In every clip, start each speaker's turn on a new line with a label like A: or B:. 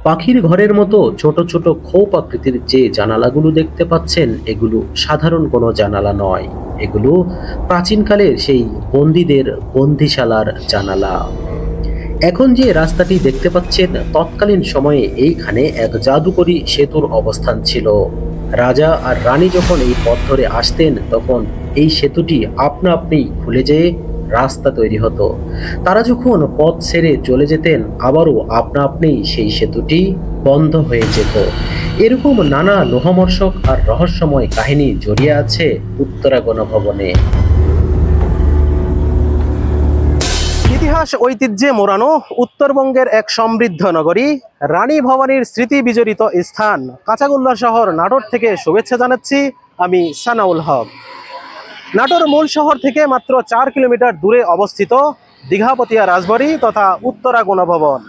A: পাখির ঘরের মতো ছোট ছোট খোপ আকৃতির যে জানালাগুলো দেখতে পাচ্ছেন, এগুলো সাধারণ কোনো জানালা নয়। এগুলো প্রাচীনকালের সেই বন্দীদের বন্দিশালার জানালা। এখন যে রাস্তাটি দেখতে পাচ্ছেন, তৎকালীন সময়ে এইখানে এক জাদুকরী সেতুর অবস্থান ছিল। রাজা আর রানী যখন এই পথ ধরে আসতেন, তখন এই সেতুটি আপনা আপনি খুলে যেয়ে রাস্তা তৈরি হতো। তারা যখন পথ ছেড়ে চলে যেতেন, আবারও আপনা আপনি সেই সেতুটি বন্ধ হয়ে যেত। এরকম নানা লোহমর্ষক আর রহস্যময় কাহিনী জড়িয়ে আছে উত্তরা গণভবনে।
B: ইতিহাস ঐতিহ্যে মোড়ানো উত্তরবঙ্গের এক সমৃদ্ধ নগরী রানী ভবানীর স্মৃতি বিজড়িত স্থান কাঁচাগোল্লা শহর নাটোর থেকে শুভেচ্ছা জানাচ্ছি আমি সানাউল হক। নাটোর মূল শহর থেকে মাত্র 4 কিলোমিটার দূরে অবস্থিত দীঘাপতিয়া রাজবাড়ী তথা উত্তরা গণভবন।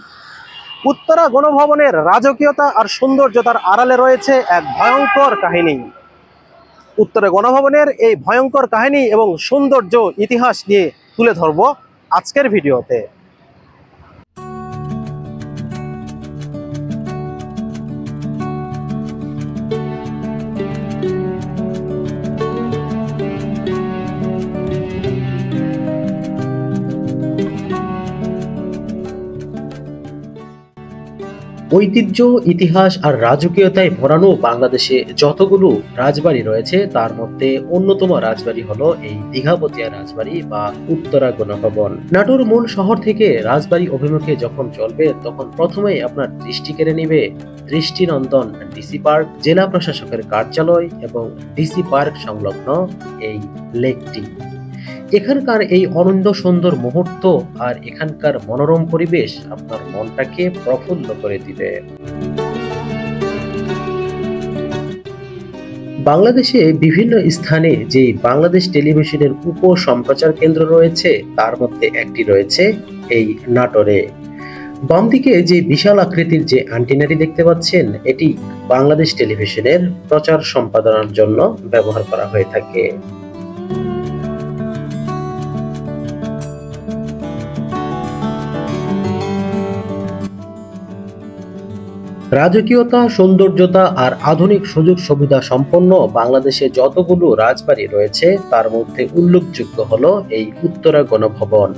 B: উত্তরা গণভবনের রাজকীয়তা আর সৌন্দর্যতার আড়ালে রয়েছে এক ভয়ঙ্কর কাহিনী। উত্তরা গণভবনের এই ভয়ঙ্কর কাহিনী এবং সৌন্দর্য ইতিহাস নিয়ে তুলে ধরব আজকের ভিডিওতে।
A: ঐতিহ্য, ইতিহাস আর রাজকীয়তায় ভরানো বাংলাদেশে যতগুলো রাজবাড়ি রয়েছে, তার মধ্যে অন্যতম রাজবাড়ি হলো এই দীঘাপতিয়া রাজবাড়ি বা উত্তরা গণভবন। নাটোর মূল শহর থেকে রাজবাড়ি অভিমুখে যখন চলবে, তখন প্রথমেই আপনার দৃষ্টি কেড়ে নিবে দৃষ্টিনন্দন ডিসি পার্ক, জেলা প্রশাসকের কার্যালয় এবং ডিসি পার্ক সংলগ্ন এই লেকটি। এখানকার এই অনন্য সুন্দর মুহূর্ত আর এখানকার মনোরম পরিবেশ আপনার মনটাকে প্রফুল্ল করে দিবে। বাংলাদেশে বিভিন্ন স্থানে যে বাংলাদেশ টেলিভিশনের উপ সম্প্রচার কেন্দ্র রয়েছে, তার মধ্যে একটি রয়েছে এই নাটোরে। বাম দিকে যে বিশাল আকৃতির যে অ্যান্টেনাটি দেখতে পাচ্ছেন, এটি বাংলাদেশ টেলিভিশনের প্রচার সম্পাদনার জন্য ব্যবহার করা হয়ে থাকে। রাজকীয়তা, সৌন্দর্যতা আর আধুনিক সুযোগ সুবিধা সম্পন্ন বাংলাদেশে যতগুলো রাজবাড়ি রয়েছে, তার মধ্যে উল্লেখযোগ্য হলো এই উত্তরা গণভবন।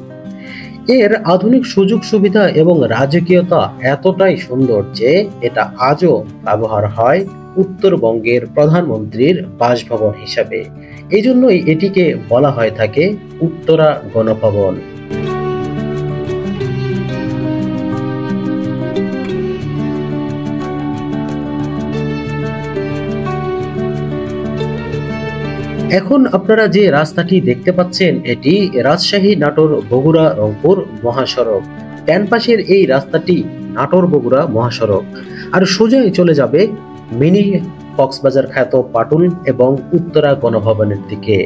A: এর আধুনিক সুযোগ সুবিধা এবং রাজকীয়তা এতটাই সুন্দর যে এটা আজও ব্যবহার হয় উত্তরবঙ্গের প্রধানমন্ত্রীর বাসভবন হিসাবে। এই জন্যই এটিকে বলা হয়ে থাকে উত্তরা গণভবন। এখন আপনারা যে রাস্তাটি দেখতে পাচ্ছেন, এটি রাজশাহী, নাটোর, বগুড়া, রংপুর মহাসড়ক। ডান পাশের এই রাস্তাটি নাটোর বগুড়া মহাসড়ক, আর সোজাই চলে যাবে মিনি কক্সবাজার খ্যাত পাটুল এবং উত্তরা গণভবনের দিকে।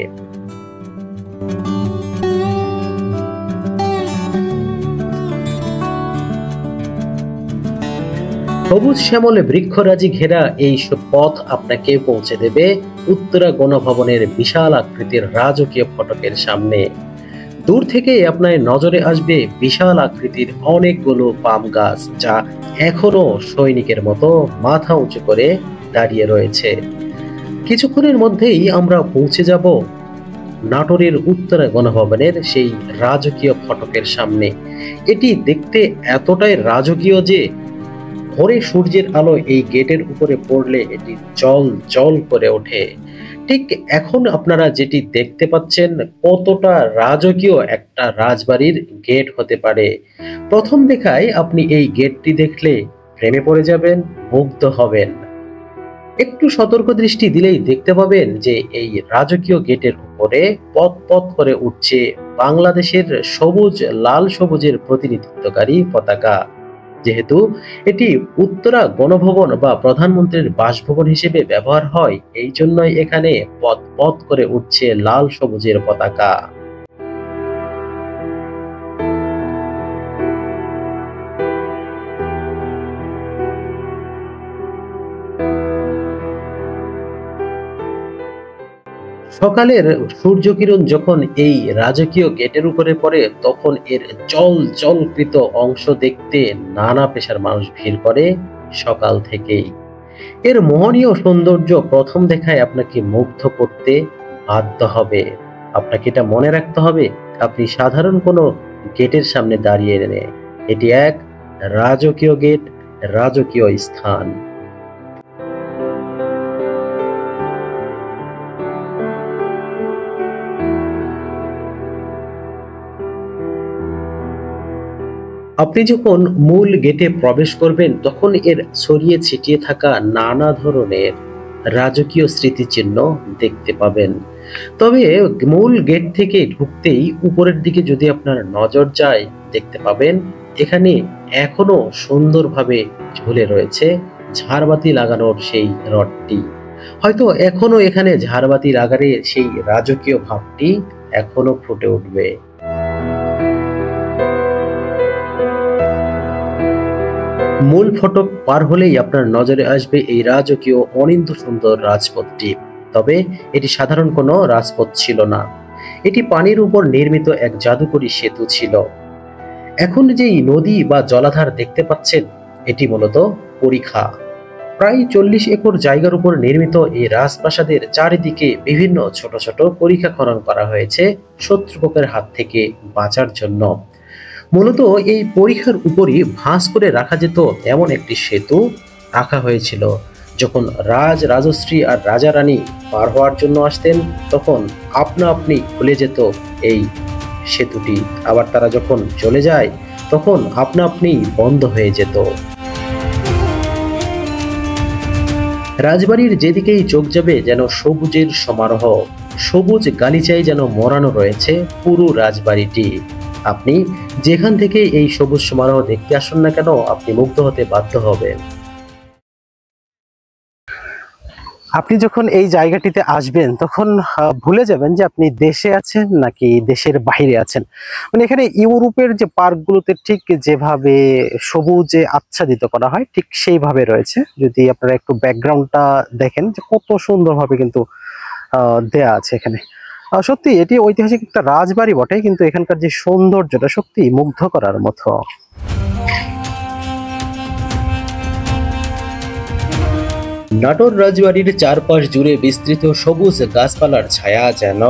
A: সবুজ শ্যামলে বৃক্ষরাজি ঘেরা এই পথ আপনাকে পৌঁছে দেবে উত্তরা গণভবনের বিশাল আকৃতির রাজকীয় ফটকের সামনে। দূর থেকে আপনার নজরে আসবে বিশাল আকৃতির অনেকগুলো পাম গাছ, যা এখনো সৈনিকের মতো মাথা উঁচু করে দাঁড়িয়ে রয়েছে। কিছুক্ষণের মধ্যেই আমরা পৌঁছে যাব নাটোরের উত্তরা গণভবনের সেই রাজকীয় ফটকের সামনে। এটি দেখতে এতটাই রাজকীয় যে ভোরে সূর্যের আলো এই গেটের উপরে পড়লে এটি জল জল করে ওঠে। ঠিক এখন আপনারা যেটি দেখতে পাচ্ছেন, কতটা রাজকীয় একটা রাজবাড়ির গেট হতে পারে। প্রথম দেখায় আপনি এই গেটটি দেখলে প্রেমে পড়ে যাবেন, মুগ্ধ হবেন। একটু সতর্ক দৃষ্টি দিলেই দেখতে পাবেন যে এই রাজকীয় গেটের উপরে পথ পথ করে উঠছে বাংলাদেশের সবুজ লাল সবুজের প্রতিনিধিত্বকারী পতাকা। যেহেতু এটি উত্তরা গণভবন বা প্রধানমন্ত্রীর বাসভবন হিসেবে ব্যবহার হয়, এই জন্যই এখানে পথ পথ করে উঠছে লাল সবুজের পতাকা। সকালের সূর্যকিরণ যখন এই রাজকীয় গেটের উপরে পড়ে, তখন এর জল জলকৃত অংশ দেখতে নানা পেশার মানুষ ভিড় করে সকাল থেকেই। এর মোহনীয় সৌন্দর্য প্রথম দেখায় আপনাকে মুগ্ধ করতে বাধ্য হবে। আপনাকে এটা মনে রাখতে হবে, আপনি সাধারণ কোনো গেটের সামনে দাঁড়িয়ে নেই, এটি এক রাজকীয় গেট, রাজকীয় স্থান। আপনি যখন মূল গেটে প্রবেশ করবেন তখন এর ছড়িয়ে ছিটিয়ে থাকা নানা ধরনের রাজকীয় স্মৃতিচিহ্ন দেখতে পাবেন। তবে মূল গেট থেকে ঢুকতেই উপরের দিকে যদি আপনার নজর যায়, দেখতে পাবেন এখানে এখনো সুন্দরভাবে ঝুলে রয়েছে ঝাড়বাতি লাগানোর সেই রডটি। হয়তো এখনো এখানে ঝাড়বাতি লাগালে সেই রাজকীয় ভাবটি এখনো ফুটে উঠবে। মূল ফটক পার হলেই আপনার নজরে আসবে এই রাজকীয় অনিন্দ সুন্দর রাজপথটি। তবে এটি সাধারণ কোনো রাজপথ ছিল না, এটি পানির উপর নির্মিত এক জাদুকরী সেতু ছিল। এখন যেই নদী বা জলাধার দেখতে পাচ্ছেন, এটি মূলত পরিখা। প্রায় 40 একর জায়গার উপর নির্মিত এই রাজপ্রাসাদের চারিদিকে বিভিন্ন ছোট ছোট পরিখা খনন করা হয়েছে শত্রুপক্ষের হাত থেকে বাঁচার জন্য। মূলত এই পরিখার উপরই ভাঁজ করে রাখা যেত এমন একটি সেতু রাখা হয়েছিল। যখন রাজশ্রী আর রাজা রানী পার হওয়ার জন্য আসতেন, তখন আপনা আপনি খুলে যেত এই সেতুটি, আবার তারা যখন চলে যায় তখন আপনা আপনি বন্ধ হয়ে যেত। রাজবাড়ির যেদিকেই চোখ যাবে যেন সবুজের সমারোহ, সবুজ গালিচায় যেন মোড়ানো রয়েছে পুরো রাজবাড়িটি। আপনি যেখান থেকে এই সবুজ সমারোহ দেখতে আসুন না কেন, আপনি মুগ্ধ হতে বাধ্য হবেন।
B: আপনি যখন এই জায়গাটিতে আসবেন তখন ভুলে যাবেন যে আপনি দেশে আছেন নাকি দেশের বাইরে আছেন। মানে এখানে ইউরোপের যে পার্কগুলোতে ঠিক যেভাবে সবুজে আচ্ছাদিত করা হয়, ঠিক সেইভাবে রয়েছে। যদি আপনারা একটু ব্যাকগ্রাউন্ডটা দেখেন যে কত সুন্দরভাবে কিন্তু দেয়া আছে এখানে। সত্যি এটি ঐতিহাসিক একটা রাজবাড়ি বটে, কিন্তু এখানকার যে সৌন্দর্যটা সত্যি মুগ্ধ করার মতো।
A: নাটোর রাজবাড়ির চারপাশ জুড়ে বিস্তৃত সবুজ গাছপালার ছায়া যেন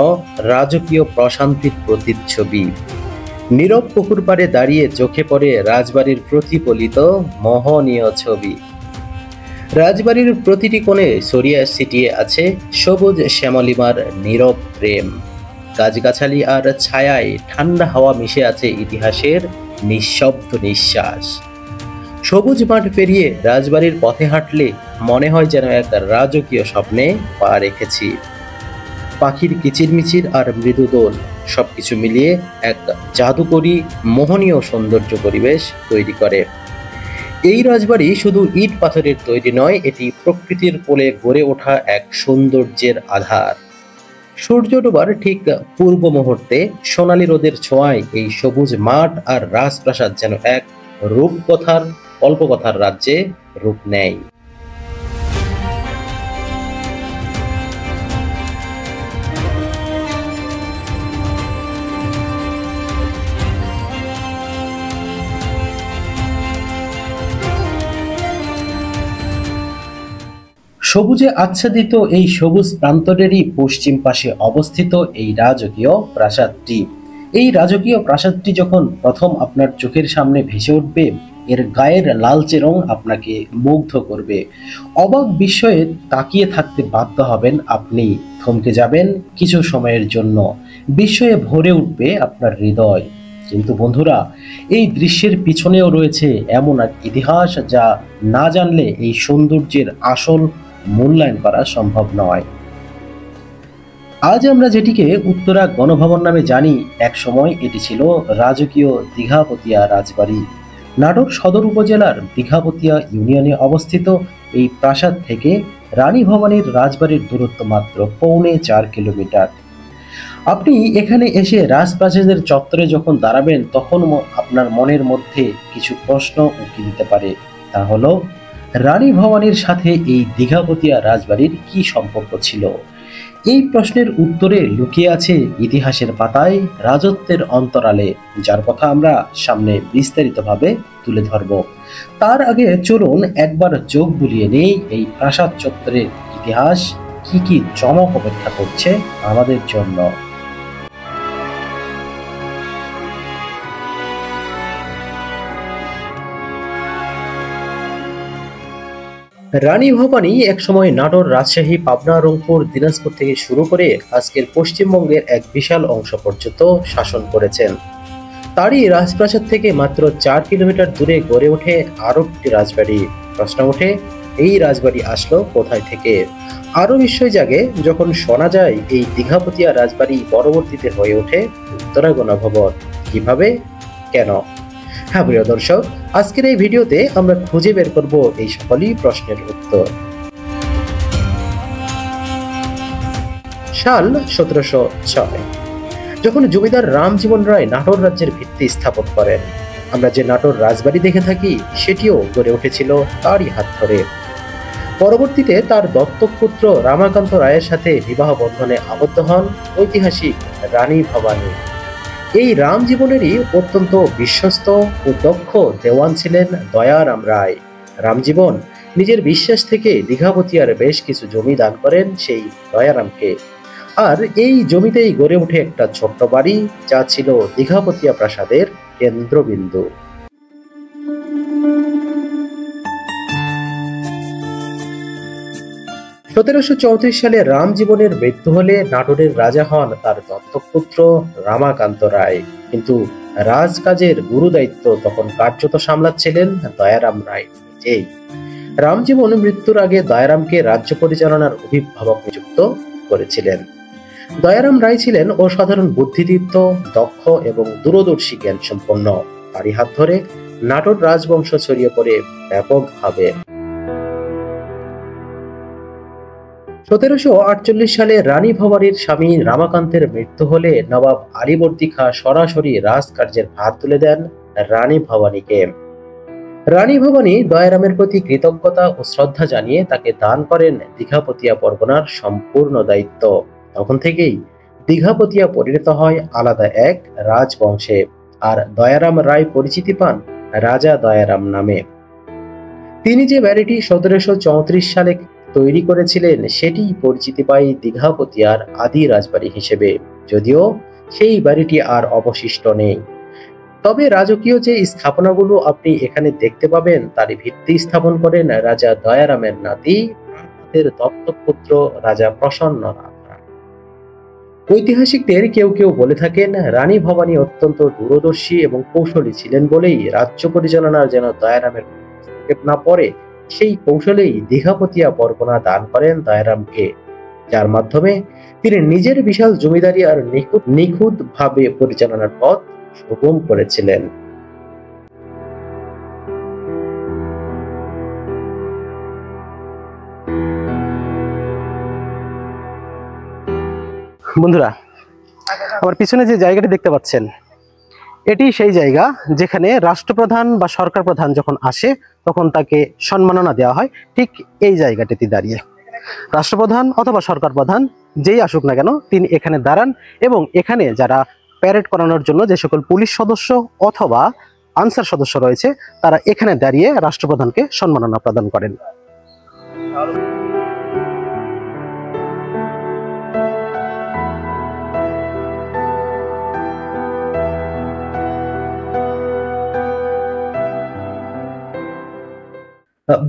A: রাজকীয় প্রশান্তির প্রতিচ্ছবি। নীরব পুকুর পাড়ে দাঁড়িয়ে চোখে পড়ে রাজবাড়ির প্রতিফলিত মোহনীয় ছবি। রাজবাড়ির প্রতিটি কোণে ছড়িয়ে ছিটিয়ে আছে সবুজ শ্যামলিমার নীরব প্রেম। গাছগাছালি আর ছায়ায় ঠান্ডা হাওয়া মিশে আছে ইতিহাসের নিঃশব্দ নিঃশ্বাস। সবুজ মাঠ পেরিয়ে রাজবাড়ির পথে হাঁটলে মনে হয় যেন এক রাজকীয় স্বপ্নে পা রেখেছি। পাখির কিচিরমিচির আর মৃদু দোল সবকিছু মিলিয়ে এক জাদুকরী মোহনীয় সৌন্দর্য পরিবেশ তৈরি করে। এই রাজবাড়ি শুধু ইট পাথরের তৈরি নয়, এটি প্রকৃতির কোলে গড়ে ওঠা এক সৌন্দর্যের আধার। সূর্য ডোবার ঠিক পূর্ব মুহূর্তে সোনালী রোদের ছোঁয়ায় এই সবুজ মাঠ আর রাজপ্রাসাদ যেন এক কল্পকথার রাজ্যে রূপ নেয়। সবুজে আচ্ছাদিত এই সবুজ প্রান্তরেরই পশ্চিম পাশে অবস্থিত এই রাজকীয় প্রাসাদটি। এই রাজকীয় প্রাসাদটি যখন প্রথম আপনার চোখের সামনে ভেসে উঠবে, এর গায়ের লালচে রং আপনাকে মুগ্ধ করবে। অবাক বিস্ময়ে তাকিয়ে থাকতে বাধ্য হবেন আপনি, থমকে যাবেন কিছু সময়ের জন্য, বিস্ময়ে ভরে উঠবে আপনার হৃদয়। কিন্তু বন্ধুরা, এই দৃশ্যের পিছনেও রয়েছে এমন এক ইতিহাস যা না জানলে এই সৌন্দর্যের আসল মূল্যায়ন করা সম্ভব নয়। আজ আমরা যেটিকে উত্তরা গণভবন নামে জানি, এক সময় এটি ছিল রাজকীয় দীঘাপতিয়া রাজবাড়ি। নাটোর সদর উপজেলার দীঘাপতিয়া ইউনিয়নে অবস্থিত এই প্রাসাদ থেকে রানী ভবানীর রাজবাড়ির দূরত্ব মাত্র 4.25 কিলোমিটার। আপনি এখানে এসে রাজপ্রাসাদের চত্বরে যখন দাঁড়াবেন, তখন আপনার মনের মধ্যে কিছু প্রশ্ন উঁকি দিতে পারে। তা হলো, রানী ভবানীর সাথে এই দীঘাপতিয়া রাজবাড়ির কি সম্পর্ক ছিল? এই প্রশ্নের উত্তরে লুকিয়ে আছে ইতিহাসের পাতায় রাজত্বের অন্তরালে, যার কথা আমরা সামনে বিস্তারিতভাবে তুলে ধরব। তার আগে চলুন একবার চোখ বুলিয়ে নেই এই প্রাসাদ চত্বরের ইতিহাস কি কি চমক অপেক্ষা করছে আমাদের জন্য। রানী ভবানী একসময় নাটোর, রাজশাহী, পাবনা, রংপুর, দিনাজপুর থেকে শুরু করে আজকের পশ্চিমবঙ্গের এক বিশাল অংশ পর্যন্ত শাসন করেছেন। তারই রাজপ্রাসাদ থেকে মাত্র 4 কিলোমিটার দূরে গড়ে ওঠে আরো একটি রাজবাড়ি। প্রশ্ন ওঠে, এই রাজবাড়ি আসলো কোথায় থেকে? আরো বিস্ময় জাগে যখন শোনা যায় এই দীঘাপতিয়া রাজবাড়ি পরবর্তীতে হয়ে ওঠে উত্তরা গণভবন। কিভাবে, কেন? হ্যাঁ প্রিয় দর্শক, আজকের এই ভিডিওতে আমরা খুঁজে বের করব এই সকলই প্রশ্নের উত্তর। সাল 1706, যখন জমিদার রামজীবন রায় নাটোর রাজ্যের ভিত্তি স্থাপন করেন। আমরা যে নাটোর রাজবাড়ি দেখে থাকি সেটিও গড়ে উঠেছিল তারই হাত ধরে। পরবর্তীতে তার দত্তক পুত্র রামাকান্ত রায়ের সাথে বিবাহ বন্ধনে আবদ্ধ হন ঐতিহাসিক রানী ভবানী। এই রামজীবনেরই অত্যন্ত বিশ্বস্ত ও দক্ষ দেওয়ান ছিলেন দয়ারাম রায়। রামজীবন নিজের বিশ্বাস থেকে দীঘাপতিয়ার বেশ কিছু জমি দান করেন সেই দয়ারামকে। আর এই জমিতেই গড়ে ওঠে একটা ছোট্ট বাড়ি, যা ছিল দীঘাপতিয়া প্রাসাদের কেন্দ্রবিন্দু। সালে রামজীবনের মৃত্যু হলে নাটোরের রাজা হন তার দত্তক পুত্র রামাকান্ত রায়। কিন্তু রাজকাজের গুরু দায়িত্ব তখন কার্যত সামলাচ্ছিলেন দয়ারাম রায় নিজেই। রামজীবন মৃত্যুর আগে দয়ারামকে রাজ্য পরিচালনার অভিভাবক নিযুক্ত করেছিলেন। দয়ারাম রায় ছিলেন অসাধারণ বুদ্ধিদীপ্ত, দক্ষ এবং দূরদর্শী জ্ঞান সম্পন্ন। তারই হাত ধরে নাটোর রাজবংশ ছড়িয়ে পড়ে ব্যাপকভাবে। 1748 সালে রানী ভবানীর স্বামী রামাকান্তের মৃত্যু হলে নবাব আলীবর্দী খাঁ সরাসরি রাজকার্যের ভার তুলে দেন রানী ভবানীকে। রানী ভবানী দয়ারামের প্রতি কৃতজ্ঞতা ও শ্রদ্ধা জানিয়ে তাকে দান করেন দীঘাপতিয়া পরগনার সম্পূর্ণ দায়িত্ব। তখন থেকেই দীঘাপতিয়া পরিণত হয় আলাদা এক রাজবংশে, আর দয়ারাম রায় পরিচিতি পান রাজা দয়ারাম নামে। তিনি যে বাড়িটি 1734 সালে তৈরি করেছিলেন সেটি পরিচিতি পায় দীঘাপতিয়ার আদি রাজবাড়ি হিসেবে, যদিও সেই বাড়িটি আর অবশিষ্ট নেই। তবে রাজকীয় যে স্থাপনাগুলো আপনি এখানে দেখতে পাবেন তারই ভিত্তি স্থাপন করেন রাজা দয়ারামের নাতি, দত্তক পুত্র রাজা প্রসন্ননাথ। ঐতিহাসিকদের কেউ কেউ বলে থাকেন রানী ভবানী অত্যন্ত দূরদর্শী এবং কৌশলী ছিলেন বলেই রাজ্য পরিচালনার যেন দয়ারামের না পড়ে, সেই কৌশলেই দীঘাপতিয়া পরগনা দান করেন দয়ারামকে, যার মাধ্যমে তিনি নিজের বিশাল জমিদারি আর নিখুঁত ভাবে পরিচালনার পথ সুগম করেছিলেন।
B: বন্ধুরা, আমার পিছনে যে জায়গাটি দেখতে পাচ্ছেন এটি সেই জায়গা যেখানে রাষ্ট্রপ্রধান বা সরকার প্রধান যখন আসে তখন তাকে সম্মাননা দেওয়া হয়। ঠিক এই জায়গাটিতে দাঁড়িয়ে রাষ্ট্রপ্রধান অথবা সরকার প্রধান যেই আসুক না কেন তিনি এখানে দাঁড়ান, এবং এখানে যারা প্যারেড করানোর জন্য যে সকল পুলিশ সদস্য অথবা আনসার সদস্য রয়েছে তারা এখানে দাঁড়িয়ে রাষ্ট্রপ্রধানকে সম্মাননা প্রদান করেন।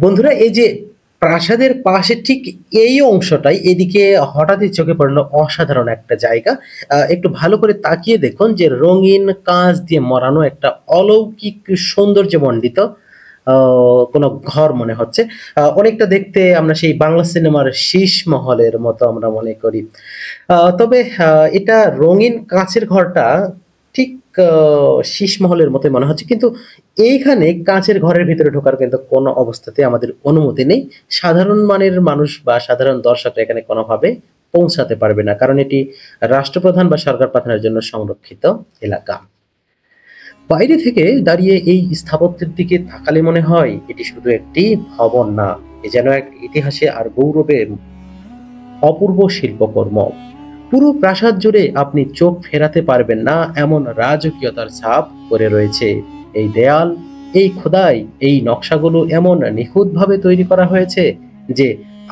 A: বন্ধুরা, এই যে প্রাসাদের পাশে ঠিক এই অংশটাই এদিকে হঠাৎই চোখে পড়লো অসাধারণ একটা জায়গা। একটু ভালো করে তাকিয়ে দেখুন যে রঙিন কাঁচ দিয়ে মরানো একটা অলৌকিক সৌন্দর্য মণ্ডিত কোনো ঘর মনে হচ্ছে। অনেকটা দেখতে আমরা সেই বাংলা সিনেমার শীষ মহলের মতো আমরা মনে করি। তবে এটা রঙিন কাঁচের ঘরটা ঠিক শীষ মহলের মতো মনে হচ্ছে, কিন্তু এইখানে কাঁচের ঘরের ভিতরে ঢোকার কিন্তু কোনো অবস্থাতে আমাদের অনুমতি নেই। সাধারণ মানের মানুষ বা সাধারণ দর্শকরা এখানে কোনোভাবে পৌঁছাতে পারবে না, কারণ এটি রাষ্ট্রপ্রধান বা সরকার প্রধানের জন্য সংরক্ষিত এলাকা। বাইরে থেকে দাঁড়িয়ে এই স্থাপত্যের দিকে তাকালে মনে হয় এটি শুধু একটি ভবন না, এ যেন এক ইতিহাসে আর গৌরবে অপূর্ব শিল্পকর্ম। পুরো প্রাসাদ জুড়ে আপনি চোখ ফেরাতে পারবেন না এমন রাজকীয়তার ছাপ করে রয়েছে। এই দেয়াল, এই খোদাই, এই নকশাগুলো এমন নিখুঁতভাবে তৈরি করা হয়েছে যে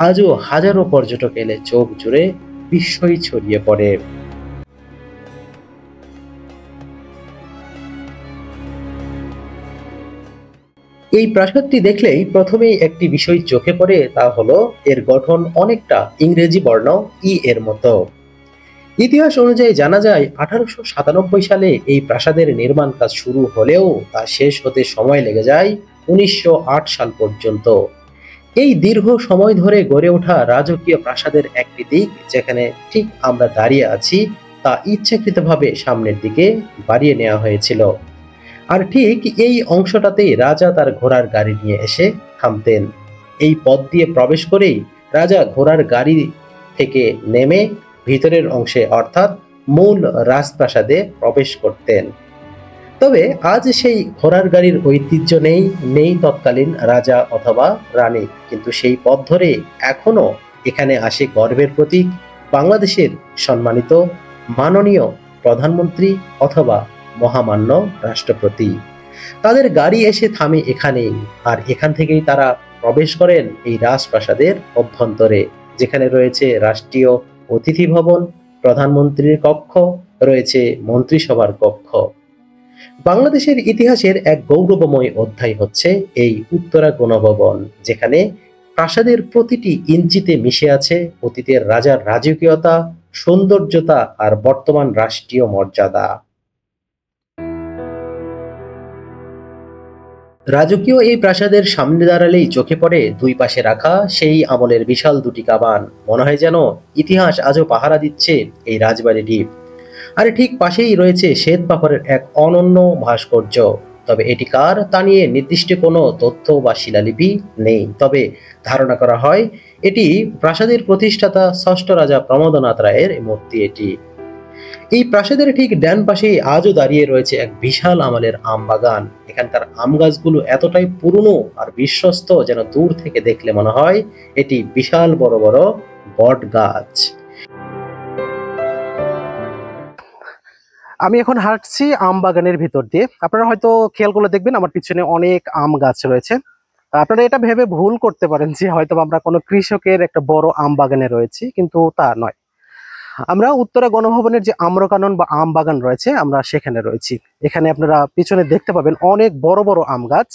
A: আজও হাজারো পর্যটক এলে চোখ জুড়ে বিস্ময় ছড়িয়ে পড়ে। এই প্রাসাদটি দেখলেই প্রথমেই একটি বিষয় চোখে পড়ে, তা হলো এর গঠন অনেকটা ইংরেজি বর্ণ ই এর মতো। ইতিহাস অনুযায়ী জানা যায় 1897 সালে এই প্রাসাদের নির্মাণ কাজ শুরু হলেও তা শেষ হতে সময় লেগে যায় 1908 সাল পর্যন্ত। এই দীর্ঘ সময় ধরে গড়ে ওঠা রাজকীয় প্রাসাদের একটি দিক, যেখানে ঠিক আমরা দাঁড়িয়ে আছি, তা ইচ্ছাকৃতভাবে সামনের দিকে বাড়িয়ে নেওয়া হয়েছিল। আর ঠিক এই অংশটাতেই রাজা তার ঘোড়ার গাড়ি নিয়ে এসে থামতেন। এই পথ দিয়ে প্রবেশ করেই রাজা ঘোড়ার গাড়ি থেকে নেমে ভিতরের অংশে অর্থাৎ মূল রাজপ্রাসাদে প্রবেশ করতেন। তবে আজ সেই ঘোড়ার গাড়ির ঐতিহ্য নেই, নেই তৎকালীন রাজা অথবা রানী, কিন্তু সেই পথ ধরে এখনো এখানে আসে গর্বের প্রতীক বাংলাদেশের সম্মানিত মাননীয় প্রধানমন্ত্রী অথবা মহামান্য রাষ্ট্রপতি। তাদের গাড়ি এসে থামে এখানেই, আর এখান থেকেই তারা প্রবেশ করেন এই রাজপ্রাসাদের অভ্যন্তরে, যেখানে রয়েছে রাষ্ট্রীয় অতিথি ভবন, প্রধানমন্ত্রীর কক্ষ, রয়েছে মন্ত্রিসভার কক্ষ। বাংলাদেশের ইতিহাসের এক গৌরবময় অধ্যায় হচ্ছে এই উত্তরা গণভবন, যেখানে প্রাসাদের প্রতিটি ইঞ্চিতে মিশে আছে অতীতের রাজার রাজকীয়তা, সৌন্দর্যতা আর বর্তমান রাষ্ট্রীয় মর্যাদা। রাজকীয় এই প্রাসাদের সামনে দাঁড়ালেই চোখে পড়ে দুই পাশে রাখা সেই আমলের বিশাল দুটি কামান। মনে হয় যেন ইতিহাস আজও পাহারা দিচ্ছে এই রাজবাড়িটি। আর ঠিক পাশেই রয়েছে শ্বেত পাথরের এক অনন্য ভাস্কর্য। তবে এটি কার তা নিয়ে নির্দিষ্ট কোনো তথ্য বা শিলালিপি নেই। তবে ধারণা করা হয় এটি প্রাসাদের প্রতিষ্ঠাতা ষষ্ঠ রাজা প্রমোদনাথ রায়ের মূর্তি এটি। এই প্রাসাদের ঠিক ডান পাশেই আজও দাঁড়িয়ে রয়েছে এক বিশাল আমলের আম বাগান। এখানকার আম গাছগুলো এতটাই পুরনো আর বিশ্বস্ত যেন দূর থেকে দেখলে মনে হয় এটি বিশাল বড় বড় বট গাছ।
B: আমি এখন হাঁটছি আম বাগানের ভিতর দিয়ে। আপনারা হয়তো খেয়াল করলে দেখবেন আমার পিছনে অনেক আম গাছ রয়েছে। আপনারা এটা ভেবে ভুল করতে পারেন যে হয়তো আমরা কোনো কৃষকের একটা বড় আম বাগানে রয়েছি, কিন্তু তা নয়। আমরা উত্তরা গণভবনের যে আম্রকানন বা আম বাগান রয়েছে, আমরা সেখানে রয়েছি। এখানে আপনারা পিছনে দেখতে পাবেন অনেক বড় বড় আম গাছ,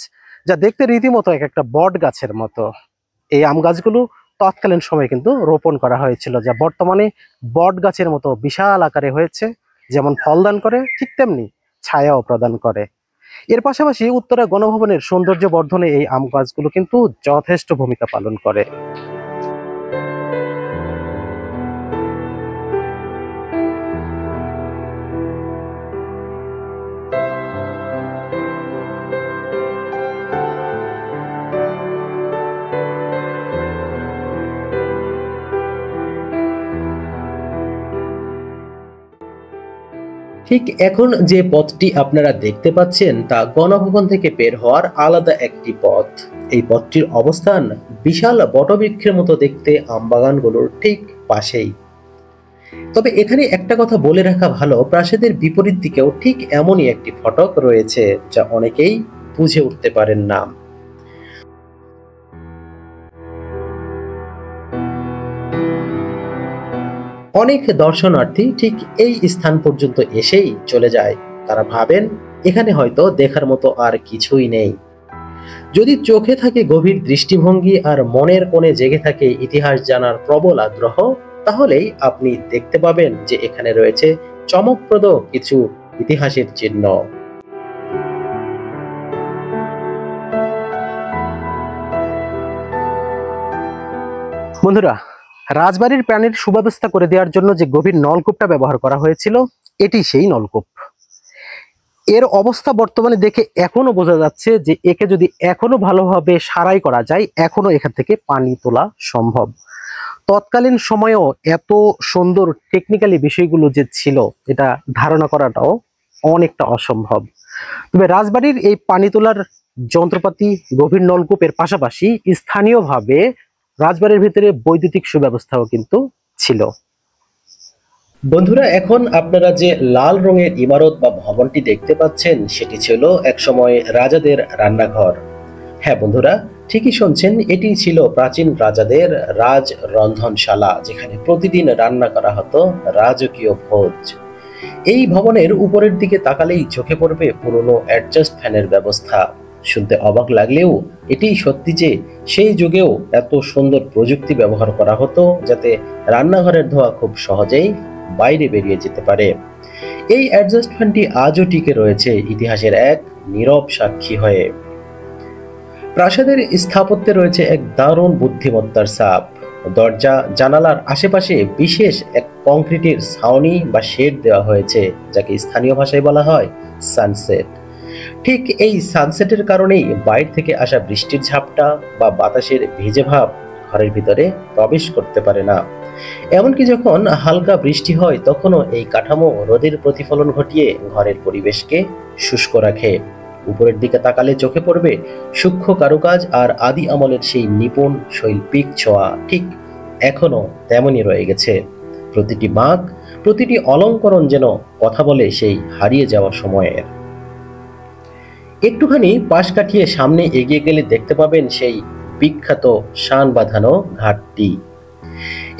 B: যা দেখতে রীতিমতো এক একটা বট গাছের মতো। এই আম গাছগুলো তৎকালীন সময়ে কিন্তু রোপণ করা হয়েছিল, যা বর্তমানে বট গাছের মতো বিশাল আকারে হয়েছে। যেমন ফল দান করে, ঠিক তেমনি ছায়াও প্রদান করে। এর পাশাপাশি উত্তরা গণভবনের সৌন্দর্য বর্ধনে এই আম গাছগুলো কিন্তু যথেষ্ট ভূমিকা পালন করে।
A: ঠিক এখন যে পথটি আপনারা দেখতে পাচ্ছেন তা গণভবন থেকে বের হওয়ার আলাদা একটি পথ। এই পথটির অবস্থান বিশাল বটবৃক্ষের মতো দেখতে আমবাগানগুলোর ঠিক পাশেই। তবে এখানে একটা কথা বলে রাখা ভালো, প্রাসাদের বিপরীত দিকেও ঠিক এমনই একটি ফটক রয়েছে, যা অনেকেই বুঝে উঠতে পারেন না। অনেক দর্শনার্থী ঠিক এই স্থান পর্যন্ত এসেই চলে যায়। তারা ভাবেন এখানে হয়তো দেখার মতো আর কিছুই নেই। যদি চোখে থাকে গভীর দৃষ্টিভঙ্গি আর মনের কোণে জেগে থাকে ইতিহাস জানার প্রবল আগ্রহ, তাহলেই আপনি দেখতে পাবেন যে এখানে রয়েছে চমকপ্রদ কিছু ইতিহাসের চিহ্ন।
B: বন্ধুরা, রাজবাড়ির প্রাণীর সুব্যবস্থা করে দেওয়ার জন্য যে গভীর নলকূপটা ব্যবহার করা হয়েছিল, এটি সেই নলকূপ। এর অবস্থা বর্তমানে দেখে এখনো বোঝা যাচ্ছে যে একে যদি এখনো ভালোভাবে সারাই করা যায়, এখনো এখান থেকে পানি তোলা সম্ভব। তৎকালীন সময়েও এত সুন্দর টেকনিক্যালি বিষয়গুলো যে ছিল, এটা ধারণা করাটাও অনেকটা অসম্ভব। তবে রাজবাড়ির এই পানি তোলার যন্ত্রপাতি, গভীর নলকূপের পাশাপাশি স্থানীয়ভাবে রাজবাড়ির ভিতরে বৈদ্যুতিক সুব্যবস্থাও কিন্তু ছিল।
A: বন্ধুরা, এখন আপনারা যে লাল রঙের ইমারত বা ভবনটি দেখতে পাচ্ছেন সেটি ছিল একসময় রাজাদের রান্নাঘর। হ্যাঁ বন্ধুরা, ঠিকই শুনছেন, এটি ছিল প্রাচীন রাজাদের রাজ রন্ধনশালা, যেখানে প্রতিদিন রান্না করা হতো রাজকীয় ভোজ। এই ভবনের উপরের দিকে তাকালেই চোখে পড়বে পুরনো অ্যাডজাস্ট ফ্যানের ব্যবস্থা। শুনতে অবাক লাগলেও এটি সত্যি যে সেই যুগেও এত সুন্দর প্রযুক্তি ব্যবহার করা হতো যাতে রান্নাঘরের ধোঁয়া খুব সহজেই বাইরে বেরিয়ে যেতে পারে। এই অ্যাডজাস্ট ফ্যানটি আজও টিকে রয়েছে ইতিহাসের এক নীরব সাক্ষী হয়ে। প্রাসাদের স্থাপত্যে রয়েছে এক দারুণ বুদ্ধিমত্তার ছাপ। দরজা জানালার আশেপাশে বিশেষ এক কংক্রিটের ছাউনি বা শেড দেওয়া হয়েছে, যাকে স্থানীয় ভাষায় বলা হয় সানসেট। ঠিক এই সানসেটের কারণেই বাইরে থেকে আসা বৃষ্টির ঝাপটা বা বাতাসের ভিজে ভাব ঘরের ভিতরে প্রবেশ করতে পারে না। এমনকি যখন হালকা বৃষ্টি হয় তখনও এই কাঠামো রোদের প্রতিফলন ঘটিয়ে ঘরের পরিবেশকে শুষ্ক রাখে। উপরের দিকে তাকালে চোখে পড়বে সূক্ষ্ম কারুকাজ আর আদি আমলের সেই নিপুণ শৈল্পিক ছোঁয়া ঠিক এখনো তেমনই রয়ে গেছে। প্রতিটি বাঁক, প্রতিটি অলঙ্করণ যেন কথা বলে সেই হারিয়ে যাওয়া সময়ের। একটুখানি পাশ কাটিয়ে সামনে এগিয়ে গেলে দেখতে পাবেন সেই বিখ্যাত শান বাঁধানো ঘাটটি।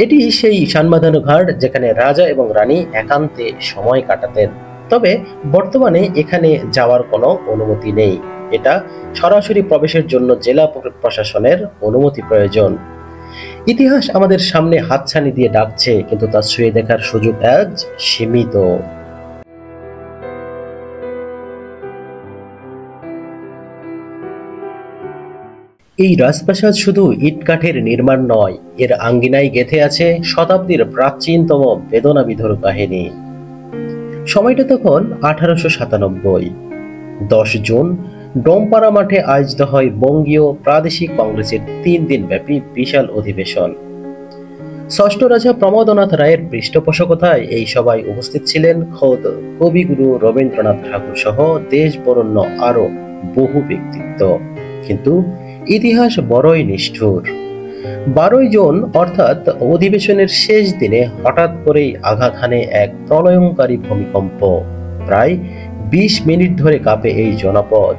A: এটি সেই শান বাঁধানো ঘাট যেখানে রাজা এবং রানী একান্তে সময় কাটাতেন। তবে বর্তমানে এখানে যাওয়ার কোনো অনুমতি নেই। এটা সরাসরি প্রবেশের জন্য জেলা প্রশাসনের অনুমতি প্রয়োজন। ইতিহাস আমাদের সামনে হাতছানি দিয়ে ডাকছে, কিন্তু তা ছুঁয়ে দেখার সুযোগ আজ সীমিত। এই রাজপ্রাসাদ শুধু ইট কাঠের নির্মাণ নয়, এর আঙ্গিনায় গেঁথে আছে শতাব্দীর প্রাচীনতম বেদনাবিধুর কাহিনী। সময়টা তখন 1897। 10 জুন ডোমপাড়া মাঠে আয়োজিত হয় বঙ্গীয় প্রাদেশিক কংগ্রেসের 3 দিন ব্যাপী বিশাল অধিবেশন। ষষ্ঠ রাজা প্রমোদনাথ রায়ের পৃষ্ঠপোষকতায় এই সভায় উপস্থিত ছিলেন খোদ কবিগুরু রবীন্দ্রনাথ ঠাকুর সহ দেশ বরেণ্য আরো বহু ব্যক্তিত্ব। কিন্তু ইতিহাস বড়ই নিষ্ঠুর। 12 জুন অর্থাৎ অধিবেশনের শেষ দিনে হঠাৎ করেই আঘাত হানে এক প্রলয়ঙ্কারী ভূমিকম্প। প্রায় 20 মিনিট ধরে কাঁপে এই জনপদ।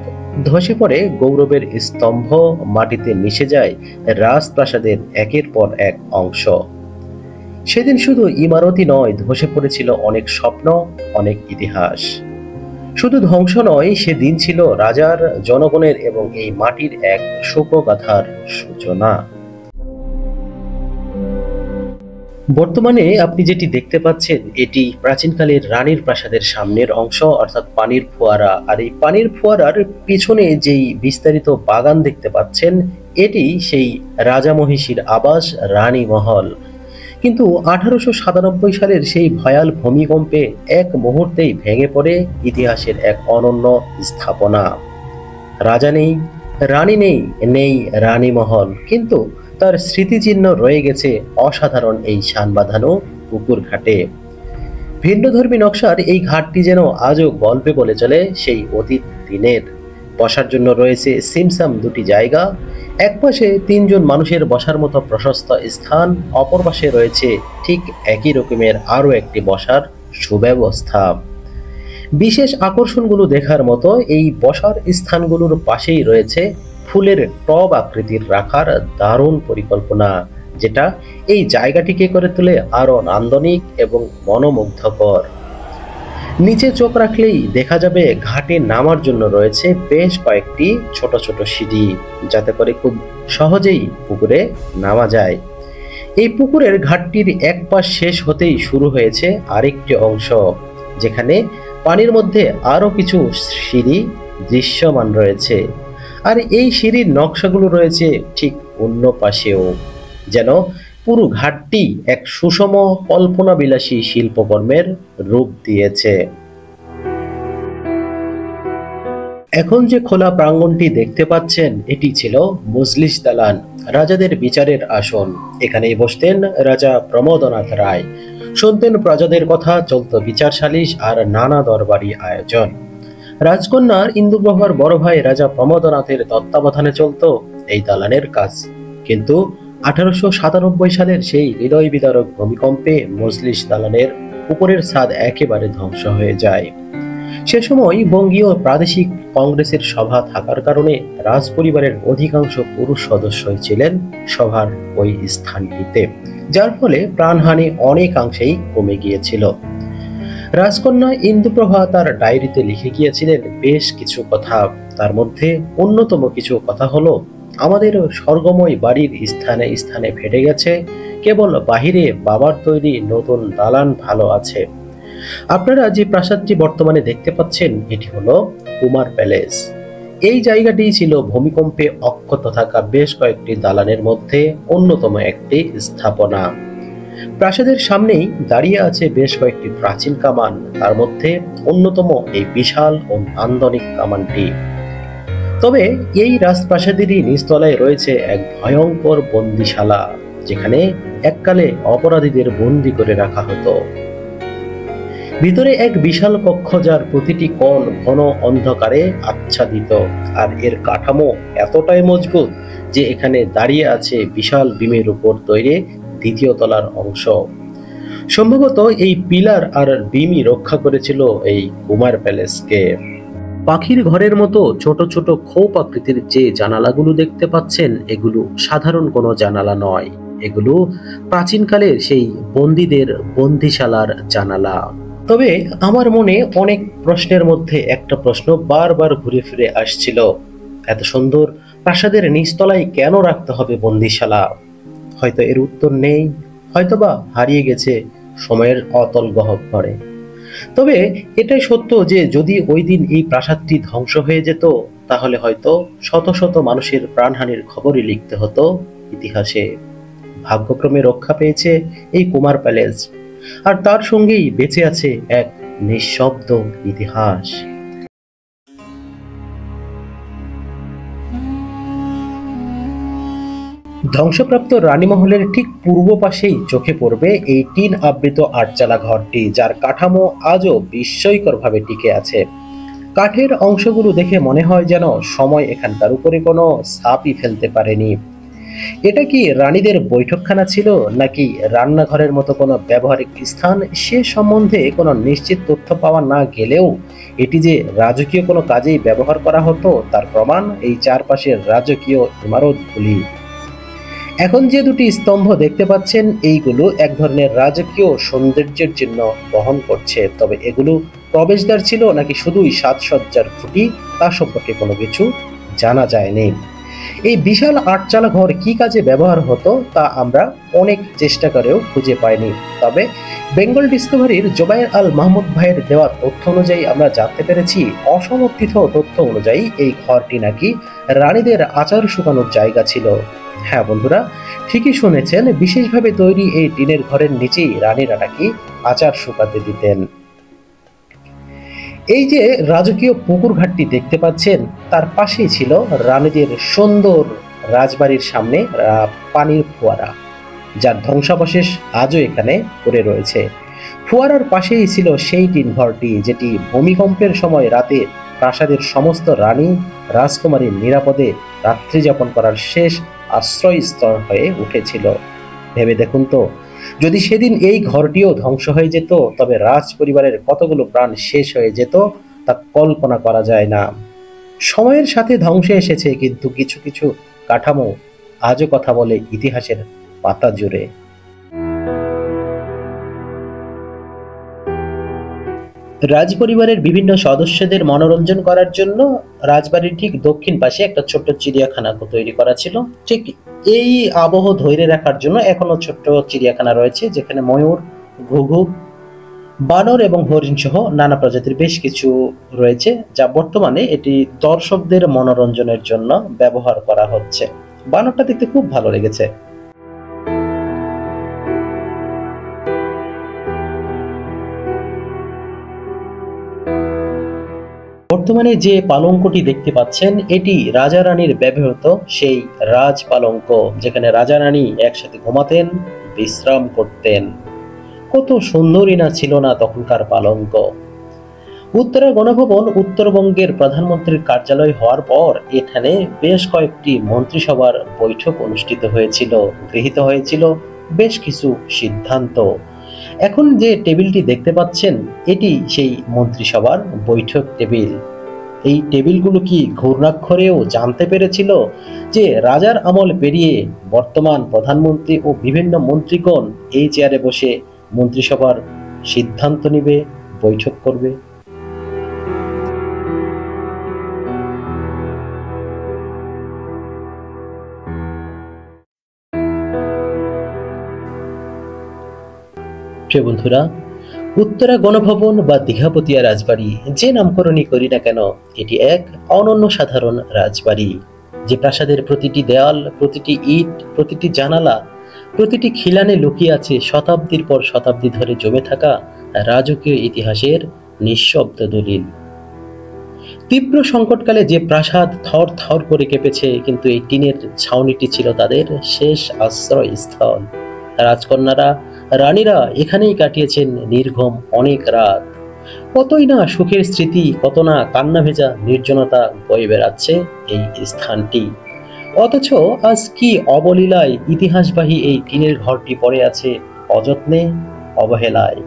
A: ধসে পড়ে গৌরবের স্তম্ভ, মাটিতে মিশে যায় রাজপ্রাসাদের একের পর এক অংশ। সেদিন শুধু ইমারতই নয়, ধসে পড়েছিল অনেক স্বপ্ন, অনেক ইতিহাস। শুধু ধ্বংস নয়, সেদিন ছিল রাজার, জনগণের এবং এই মাটির এক শোকগাথার সূচনা। বর্তমানে আপনি যেটি দেখতে পাচ্ছেন এটি প্রাচীনকালের রানীর প্রাসাদের সামনের অংশ, অর্থাৎ পানির ফোয়ারা। আর এই পানির ফোয়ারার পিছনে যেই বিস্তারিত বাগান দেখতে পাচ্ছেন এটি সেই রাজা মহিষীর আবাস রানী মহল। কিন্তু 1897 সালের সেই ভয়াল ভূমিকম্পে এক মুহূর্তেই ভেঙে পড়ে ইতিহাসের এক অনন্য স্থাপনা। রাজা নেই, রানী নেই, নেই রানী মহল, কিন্তু তার স্মৃতিচিহ্ন রয়ে গেছে অসাধারণ এই শান বাঁধানো পুকুর ঘাটে। ভিন্নধর্মী নকশার এই ঘাটটি যেন আজও গল্পে বলে চলে সেই অতীত দিনের। বসার জন্য রয়েছে সিমসাম 2টি জায়গা। এক পাশে 3 জন মানুষের বসার মতো প্রশস্ত স্থান, অপর পাশে রয়েছে ঠিক একই রকমের আরও একটি বসার সুব্যবস্থা। বিশেষ আকর্ষণগুলো দেখার মতো এই বসার স্থানগুলোর পাশেই রয়েছে ফুলের টব আকৃতির রাখার দারুণ পরিকল্পনা, যেটা এই জায়গাটিকে করে তোলে আরো নান্দনিক এবং মনোমুগ্ধকর। নিচে চোখ রাখলেই দেখা যাবে ঘাটে নামার জন্য রয়েছে বেশ কয়েকটি ছোট ছোট সিঁড়ি, যাতে করে খুব সহজেই পুকুরে নামা যায়। এই পুকুরের ঘাটটির এক পাশ শেষ হতেই শুরু হয়েছে আরেকটি অংশ, যেখানে পানির মধ্যে আরো কিছু সিঁড়ি দৃশ্যমান রয়েছে। আর এই সিঁড়ির নকশাগুলো রয়েছে ঠিক অন্য পাশেও, যেন পুরো ঘাটটি এক সুষম কল্পনাবিলাসী শিল্পকর্মের রূপ দিয়েছে। এখন যে খোলা প্রাঙ্গণটি দেখতে পাচ্ছেন এটি ছিল মজলিস দালান, রাজাদের বিচারের আসন। এখানেই বসতেন রাজা প্রমোদনাথ রায়, শুনতেন প্রজাদের কথা, চলত বিচার সালিশ আর নানা দরবারি আয়োজন। রাজকন্যার ইন্দুপ্রভার বড় ভাই রাজা প্রমোদনাথের তত্ত্বাবধানে চলত এই দালানের কাজ। কিন্তু 1897 সালের সেই হৃদয় বিদারক ভূমিকম্পে মজলিস দালানের উপরের ছাদ একেবারে ধ্বংস হয়ে যায়। সে সময় বঙ্গীয় প্রাদেশিক কংগ্রেসের সভা থাকার কারণে রাজ পরিবারের অধিকাংশ পুরুষ সদস্যই ছিলেন সভার ওই স্থানটিতে, যার ফলে প্রাণহানি অনেকাংশেই কমে গিয়েছিল। রাজকন্যা ইন্দুপ্রভা তার ডায়েরিতে লিখে গিয়েছিলেন বেশ কিছু কথা। তার মধ্যে অন্যতম কিছু কথা হলো, আমাদের স্বর্গময় বাড়ির স্থানে স্থানে ফেটে গেছে, কেবল বাহিরে বাবার তৈরি নতুন দালান ভালো আছে। আপনারা যে প্রাসাদটি বর্তমানে দেখতে পাচ্ছেন এটি হলো কুমার প্যালেস। এই জায়গাটি ছিল ভূমিকম্পে অক্ষত থাকা বেশ কয়েকটি দালানের মধ্যে অন্যতম একটি স্থাপনা। প্রাসাদের সামনেই দাঁড়িয়ে আছে বেশ কয়েকটি প্রাচীন কামান, তার মধ্যে অন্যতম এই বিশাল ও নান্দনিক কামানটি। তবে এই রাজপ্রাসাদেরই নিচতলায় রয়েছে এক ভয়ঙ্কর বন্দিশালা, যেখানে এককালে অপরাধীদের বন্দী করে রাখা হতো। ভিতরে এক বিশাল কক্ষ, যার প্রতিটি কোণ ঘন অন্ধকারে আচ্ছাদিত, আর এর কাঠামো এতটাই মজবুত যে এখানে দাঁড়িয়ে আছে বিশাল বিমের উপর তৈরি দ্বিতীয় তলার অংশ। সম্ভবত এই পিলার আর বিমই রক্ষা করেছিল এই কুমার প্যালেসকে। পাখির ঘরের মতো ছোট ছোট খোপ আকৃতির যে জানালাগুলো দেখতে পাচ্ছেন, এগুলো সাধারণ কোনো জানালা নয়, এগুলো প্রাচীনকালের সেই বন্দীদের বন্দিশালার জানালা। তবে আমার মনে অনেক প্রশ্নের মধ্যে একটা প্রশ্ন বারবার ঘুরে ফিরে আসছিল, এত সুন্দর প্রাসাদের নিচতলায় কেন রাখতে হবে বন্দিশালা? হয়তো এর উত্তর নেই, হয়তোবা হারিয়ে গেছে সময়ের অতল গহ্বরে। তবে এটাই সত্য যে যদি ওই দিন এই প্রাসাদটি ধ্বংস হয়ে যেত, তাহলে হয়তো শত শত মানুষের প্রাণহানির খবরই লিখতে হতো ইতিহাসে। ভাগ্যক্রমে রক্ষা পেয়েছে এই কুমার প্যালেস, আর তার সঙ্গেই বেঁচে আছে এক নিঃশব্দ ইতিহাস। ধ্বংসপ্রাপ্ত রানীমহলের ঠিক পূর্ব পাশেই চোখে পড়বে এই টিন আবৃত আটচালা ঘরটি, যার কাঠামো আজও বিস্ময়করভাবে টিকে আছে। কাঠের অংশগুলো দেখে মনে হয় যেন সময় এখানকার উপরে কোনো ছাপই ফেলতে পারেনি। এটা কি রানীদের বৈঠকখানা ছিল, নাকি রান্নাঘরের মতো কোনো ব্যবহারিক স্থান, সে সম্বন্ধে কোনো নিশ্চিত তথ্য পাওয়া না গেলেও এটি যে রাজকীয় কোনো কাজেই ব্যবহার করা হতো তার প্রমাণ এই চারপাশের রাজকীয় ইমারতগুলি। এখন যে দুটি স্তম্ভ দেখতে পাচ্ছেন, এইগুলো এক ধরনের রাজকীয় সৌন্দর্যের চিহ্ন বহন করছে। তবে এগুলো প্রবেশদ্বার ছিল নাকি শুধুই সাজসজ্জার খুঁটি, তা সম্পর্কে কোনো কিছু জানা যায়নি। এই বিশাল আটচালা ঘর কি কাজে ব্যবহার হতো তা আমরা অনেক চেষ্টা করেও খুঁজে পাইনি। তবে বেঙ্গল ডিসকভারির জোবায়ের আল মাহমুদ ভাইয়ের দেওয়া তথ্য অনুযায়ী আমরা জানতে পেরেছি, অসমর্থিত তথ্য অনুযায়ী এই ঘরটি নাকি রানীদের আচার শুকানোর জায়গা ছিল। হ্যাঁ বন্ধুরা, ঠিকই শুনেছেন, বিশেষভাবে তৈরি এই টিনের ঘরের নিচেই রানীরা নাকি আচার শুকাতে দিতেন। এই যে রাজকীয় পুকুর ঘাটটি দেখতে পাচ্ছেন, তার পাশেই ছিল রানীদের সুন্দর রাজবাড়ির সামনে পানির ফোয়ারা, যার ধ্বংসাবশেষ আজও এখানে পড়ে রয়েছে। ফোয়ারার পাশেই ছিল সেই টিন ঘরটি, যেটি ভূমিকম্পের সময় রাতে প্রাসাদের সমস্ত রানী রাজকুমারীর নিরাপদে রাত্রি যাপন করার শেষ আশ্রয়স্থল হয়ে উঠেছিল। ভেবে দেখুন তো, যদি সেদিন এই ঘরটিও ধ্বংস হয়ে যেত, তবে রাজ পরিবারের কতগুলো প্রাণ শেষ হয়ে যেত তা কল্পনা করা যায় না। সময়ের সাথে ধ্বংসে এসেছে, কিন্তু কিছু কিছু কাঠামো আজও কথা বলে ইতিহাসের পাতা জুড়ে। রাজপরিবারের বিভিন্ন সদস্যদের মনোরঞ্জন করার জন্য রাজবাড়ির ঠিক দক্ষিণ পাশে একটা ছোট্ট চিড়িয়াখানা তৈরি করা ছিল। ঠিক এই আবহ ধরে রাখার জন্য এখনো ছোট্ট চিড়িয়াখানা রয়েছে, যেখানে ময়ূর, ঘুঘু, বানর এবং হরিণ সহ নানা প্রজাতির বেশ কিছু রয়েছে, যা বর্তমানে এটি দর্শকদের মনোরঞ্জনের জন্য ব্যবহার করা হচ্ছে। বানরটা দেখতে খুব ভালো লেগেছে। বর্তমানে যে পালঙ্কটি দেখতে পাচ্ছেন, এটি রাজা রানীর ব্যবহৃত সেই রাজ পালঙ্ক, যেখানে রাজা রানী একসাথে ঘুমাতেন, বিশ্রাম করতেন। কত সুন্দরী না ছিল না তখনকার পালঙ্ক। উত্তরা গণভবন উত্তরবঙ্গের প্রধানমন্ত্রীর কার্যালয় হওয়ার পর এখানে বেশ কয়েকটি মন্ত্রিসভার বৈঠক অনুষ্ঠিত হয়েছিল, গৃহীত হয়েছিল বেশ কিছু সিদ্ধান্ত। এখন যে টেবিলটি দেখতে পাচ্ছেন এটি সেই মন্ত্রিসভার বৈঠক টেবিল। এই টেবিলগুলো কি ঘূর্ণাক্ষরেও জানতে পেরেছিল যে রাজার আমল পেরিয়ে বর্তমান প্রধানমন্ত্রী ও বিভিন্ন মন্ত্রীগণ এই চেয়ারে বসে মন্ত্রিসভার সিদ্ধান্ত নিবে, বৈঠক করবে? প্রিয় বন্ধুরা, উত্তরা গণভবন বা দীঘাপতিয়া রাজবাড়ি যে নামকরণই করি না কেন, এটি এক অনন্য সাধারণ রাজবাড়ি, যে প্রাসাদের প্রতিটি দেয়াল, প্রতিটি ইট, প্রতিটি জানালা, প্রতিটি খিলানে লুকিয়ে আছে শতাব্দীর পর শতাব্দী ধরে জমে থাকা রাজকীয় ইতিহাসের নিঃশব্দ দলিল। তীব্র সংকটকালে যে প্রাসাদ থর থর করে কেঁপেছে, কিন্তু এই টিনের ছাউনিটি ছিল তাদের শেষ আশ্রয়স্থল। রাজকন্যারা, রানীরা এখানেই কাটিয়েছেন নির্ঘুম অনেক রাত। কতই না সুখের স্মৃতি, কত না কান্না ভেজা নির্জনতা বয়ে বেড়াচ্ছে এই স্থানটি। অথচ আজ কি অবলীলায় ইতিহাসবাহী এই টিনের ঘরটি পড়ে আছে অযত্নে, অবহেলায়।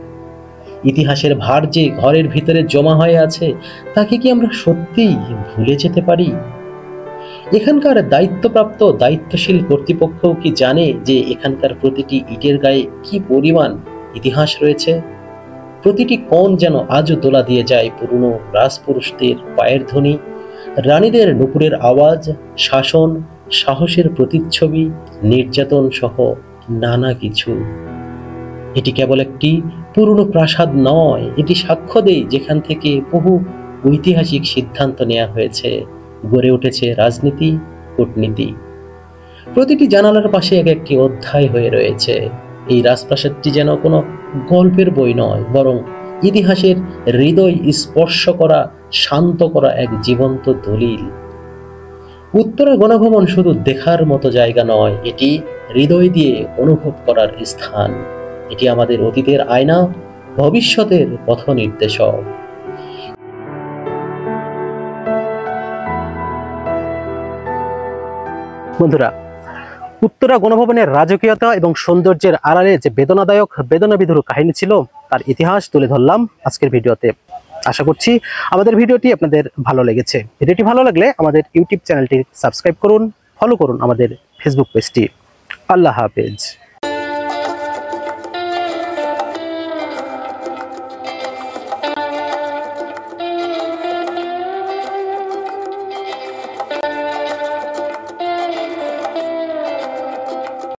A: ইতিহাসের ভার যে ঘরের ভিতরে জমা হয়ে আছে, তাকে কি আমরা সত্যিই ভুলে যেতে পারি? এখানকার দায়িত্বপ্রাপ্ত দায়িত্বশীল কর্তৃপক্ষও কি জানে যে এখানকার প্রতিটি ইটের গায়ে কি পরিমাণ ইতিহাস রয়েছে? প্রতিটি কোণ যেন আজও দোলা দিয়ে যায় পুরনো রাজপুরুষদের পায়ের ধ্বনি, রানীদের নুপুরের আওয়াজ, শাসন, সাহসের প্রতিচ্ছবি, নির্যাতন সহ নানা কিছু। এটি কেবল একটি পুরনো প্রাসাদ নয়, এটি সাক্ষ্য দেয় যেখান থেকে বহু ঐতিহাসিক সিদ্ধান্ত নেওয়া হয়েছে, গড়ে উঠেছে রাজনীতি, কূটনীতি। প্রতিটি জানালার পাশে এক একটি অধ্যায় হয়ে রয়েছে। এই রাজপ্রাসাদটি যেন কোনো গল্পের বই নয়, বরং ইতিহাসের হৃদয় স্পর্শ করা, শান্ত করা এক জীবন্ত দলিল। উত্তরা গণভবন শুধু দেখার মতো জায়গা নয়, এটি হৃদয় দিয়ে অনুভব করার স্থান। এটি আমাদের অতীতের আয়না, ভবিষ্যতের পথ নির্দেশক।
B: বন্ধুরা, উত্তরা গণভবনের রাজকীয়তা এবং সৌন্দর্যের আড়ালে যে বেদনাদায়ক, বেদনাবিধুর কাহিনী ছিল, তার ইতিহাস তুলে ধরলাম আজকের ভিডিওতে। আশা করছি আমাদের ভিডিওটি আপনাদের ভালো লেগেছে। ভিডিওটি ভালো লাগলে আমাদের ইউটিউব চ্যানেলটি সাবস্ক্রাইব করুন, ফলো করুন আমাদের ফেসবুক পেজটি। আল্লাহ হাফেজ।